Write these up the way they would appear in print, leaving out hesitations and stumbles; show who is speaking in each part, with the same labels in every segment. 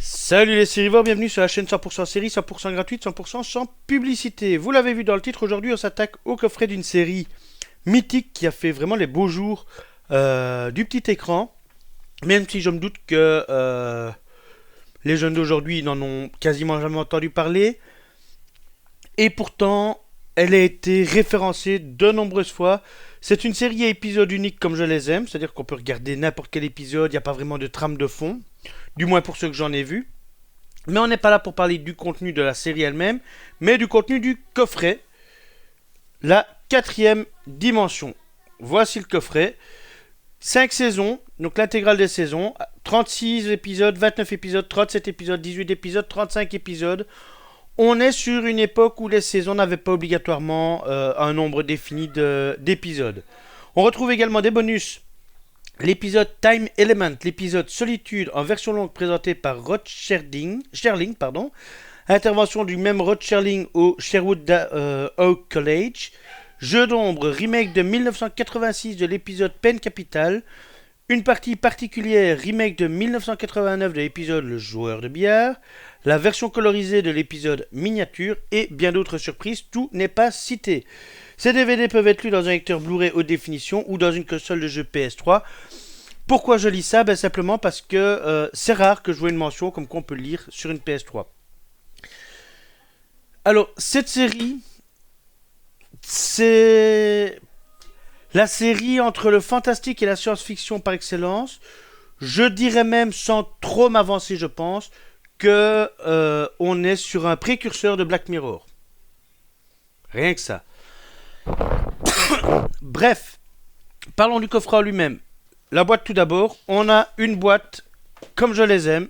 Speaker 1: Salut les sérivores, bienvenue sur la chaîne 100% série, 100% gratuite, 100% sans publicité. Vous l'avez vu dans le titre, aujourd'hui on s'attaque au coffret d'une série mythique qui a fait vraiment les beaux jours du petit écran. Même si je me doute que les jeunes d'aujourd'hui n'en ont quasiment jamais entendu parler. Et pourtant, elle a été référencée de nombreuses fois. C'est une série à épisodes uniques comme je les aime, c'est-à-dire qu'on peut regarder n'importe quel épisode, il n'y a pas vraiment de trame de fond. Du moins pour ceux que j'en ai vus. Mais on n'est pas là pour parler du contenu de la série elle-même, mais du contenu du coffret. La quatrième dimension. Voici le coffret. 5 saisons, donc l'intégrale des saisons. 36 épisodes, 29 épisodes, 37 épisodes, 18 épisodes, 35 épisodes. On est sur une époque où les saisons n'avaient pas obligatoirement un nombre défini d'épisodes. On retrouve également des bonus. L'épisode Time Element, l'épisode Solitude en version longue présenté par Rod Serling, intervention du même Rod Serling au Sherwood Oak College, Jeu d'ombre, remake de 1986 de l'épisode Peine Capitale, une partie particulière, remake de 1989 de l'épisode Le Joueur de billard, la version colorisée de l'épisode Miniature et bien d'autres surprises, tout n'est pas cité. Ces DVD peuvent être lus dans un lecteur Blu-ray haute définition ou dans une console de jeu PS3. Pourquoi je lis ça? Simplement parce que c'est rare que je vois une mention comme qu'on peut le lire sur une PS3. Alors, cette série, c'est la série entre le fantastique et la science-fiction par excellence. Je dirais même, sans trop m'avancer, je pense, que on est sur un précurseur de Black Mirror. Rien que ça. Bref, parlons du coffret en lui-même. La boîte tout d'abord, on a une boîte comme je les aime,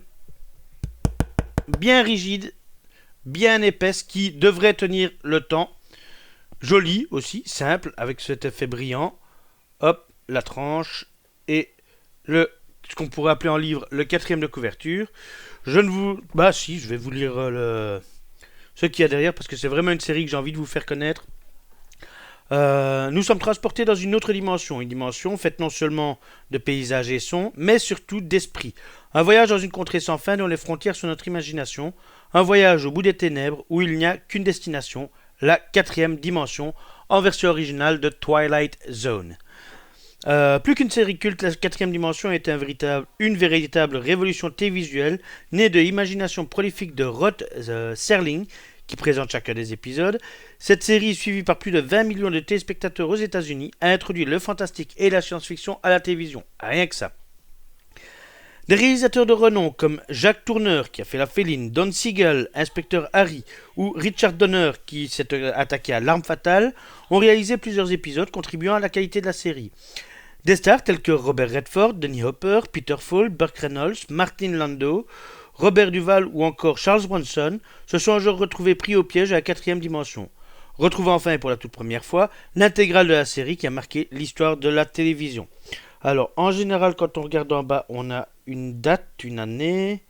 Speaker 1: bien rigide, bien épaisse, qui devrait tenir le temps. Jolie aussi, simple, avec cet effet brillant. Hop, la tranche et ce qu'on pourrait appeler en livre le quatrième de couverture. Je vais vous lire ce qu'il y a derrière parce que c'est vraiment une série que j'ai envie de vous faire connaître. Nous sommes transportés dans une autre dimension, une dimension faite non seulement de paysages et sons, mais surtout d'esprit. Un voyage dans une contrée sans fin dont les frontières sont notre imagination, un voyage au bout des ténèbres où il n'y a qu'une destination, la quatrième dimension, en version originale de Twilight Zone. Plus qu'une série culte, la quatrième dimension est une véritable révolution télévisuelle, née de l'imagination prolifique de Rod Serling, qui présente chacun des épisodes. Cette série, suivie par plus de 20 millions de téléspectateurs aux États-Unis, a introduit le fantastique et la science-fiction à la télévision. Rien que ça. Des réalisateurs de renom comme Jacques Tourneur, qui a fait La Féline, Don Siegel, Inspecteur Harry, ou Richard Donner, qui s'est attaqué à L'Arme Fatale, ont réalisé plusieurs épisodes contribuant à la qualité de la série. Des stars tels que Robert Redford, Dennis Hopper, Peter Falk, Burt Reynolds, Martin Landau, Robert Duvall ou encore Charles Bronson se sont un jour retrouvés pris au piège à la quatrième dimension. Retrouvant enfin et pour la toute première fois l'intégrale de la série qui a marqué l'histoire de la télévision. Alors, en général, quand on regarde en bas, on a une date, une année,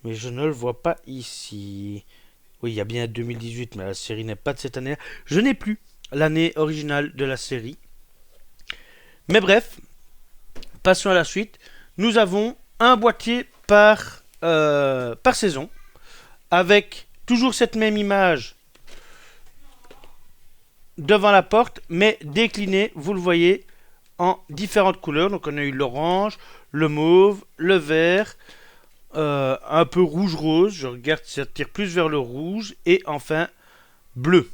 Speaker 1: mais je ne le vois pas ici. Oui, il y a bien 2018, mais la série n'est pas de cette année-là. Je n'ai plus l'année originale de la série. Mais bref, passons à la suite. Nous avons un boîtier par saison, avec toujours cette même image devant la porte, mais déclinée, vous le voyez, en différentes couleurs. Donc on a eu l'orange, le mauve, le vert, un peu rouge-rose, je regarde, ça tire plus vers le rouge, et enfin bleu.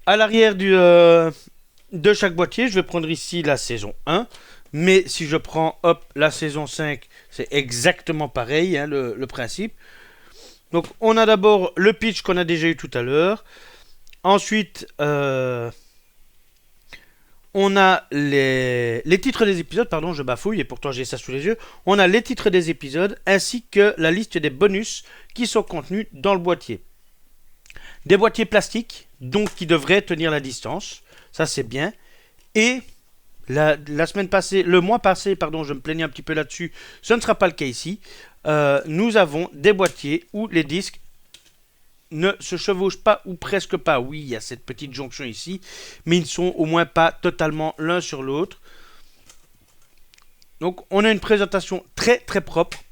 Speaker 1: À l'arrière de chaque boîtier, je vais prendre ici la saison 1, mais si je prends la saison 5, c'est exactement pareil, hein, le principe. Donc on a d'abord le pitch qu'on a déjà eu tout à l'heure. Ensuite, on a les titres des épisodes, pardon, je bafouille et pourtant j'ai ça sous les yeux. On a les titres des épisodes ainsi que la liste des bonus qui sont contenus dans le boîtier. Des boîtiers plastiques, donc qui devraient tenir la distance, ça c'est bien. Et la semaine passée, le mois passé, pardon, je me plaignais un petit peu là-dessus, ce ne sera pas le cas ici. Nous avons des boîtiers où les disques ne se chevauchent pas ou presque pas. Oui, il y a cette petite jonction ici, mais ils ne sont au moins pas totalement l'un sur l'autre. Donc on a une présentation très très propre,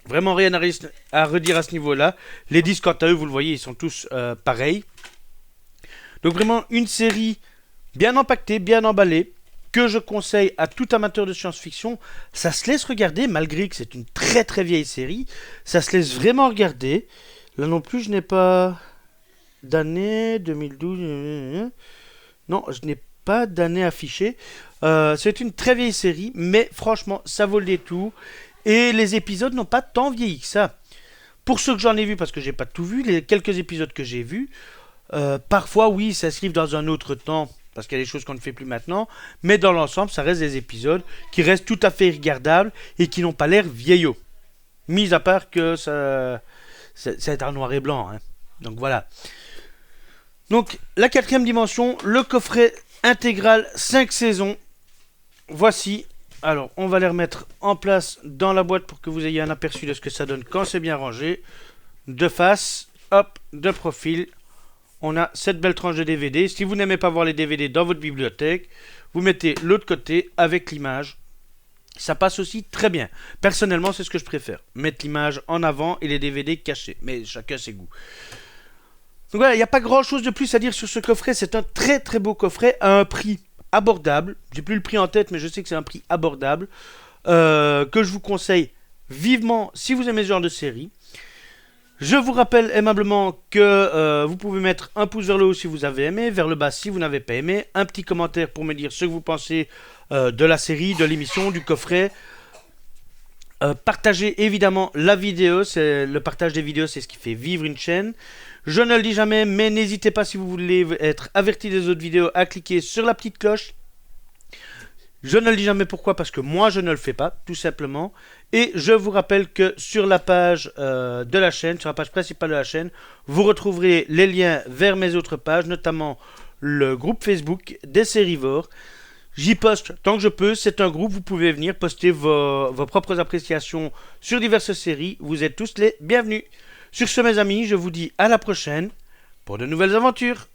Speaker 1: Vraiment rien à redire à ce niveau-là. Les disques, quant à eux, vous le voyez, ils sont tous pareils. Donc vraiment une série bien empaquetée, bien emballée, que je conseille à tout amateur de science-fiction. Ça se laisse regarder, malgré que c'est une très très vieille série. Ça se laisse vraiment regarder. Là non plus, je n'ai pas d'année 2012. Non, je n'ai pas d'année affichée. C'est une très vieille série, mais franchement, ça vaut le détour. Et les épisodes n'ont pas tant vieilli que ça. Pour ceux que j'en ai vus, parce que j'ai pas tout vu, les quelques épisodes que j'ai vus, parfois oui, ça s'inscrivent dans un autre temps, parce qu'il y a des choses qu'on ne fait plus maintenant, mais dans l'ensemble, ça reste des épisodes qui restent tout à fait regardables et qui n'ont pas l'air vieillots. Mis à part que ça c'est en noir et blanc. Hein. Donc voilà. Donc la quatrième dimension, le coffret intégral 5 saisons. Voici. Alors, on va les remettre en place dans la boîte pour que vous ayez un aperçu de ce que ça donne quand c'est bien rangé. De face, hop, de profil. On a cette belle tranche de DVD. Si vous n'aimez pas voir les DVD dans votre bibliothèque, vous mettez l'autre côté avec l'image. Ça passe aussi très bien. Personnellement, c'est ce que je préfère. Mettre l'image en avant et les DVD cachés. Mais chacun ses goûts. Donc voilà, il n'y a pas grand chose de plus à dire sur ce coffret. C'est un très très beau coffret à un prix abordable. J'ai plus le prix en tête, mais je sais que c'est un prix abordable. Que je vous conseille vivement si vous aimez ce genre de série. Je vous rappelle aimablement que vous pouvez mettre un pouce vers le haut si vous avez aimé, vers le bas si vous n'avez pas aimé, un petit commentaire pour me dire ce que vous pensez de la série, de l'émission, du coffret. Partagez évidemment la vidéo, le partage des vidéos, c'est ce qui fait vivre une chaîne. Je ne le dis jamais, mais n'hésitez pas si vous voulez être averti des autres vidéos à cliquer sur la petite cloche. Je ne le dis jamais pourquoi, parce que moi je ne le fais pas, tout simplement. Et je vous rappelle que sur la page de la chaîne, sur la page principale de la chaîne, vous retrouverez les liens vers mes autres pages, notamment le groupe Facebook des Sérivores. J'y poste tant que je peux, c'est un groupe, vous pouvez venir poster vos propres appréciations sur diverses séries, vous êtes tous les bienvenus. Sur ce mes amis, je vous dis à la prochaine pour de nouvelles aventures.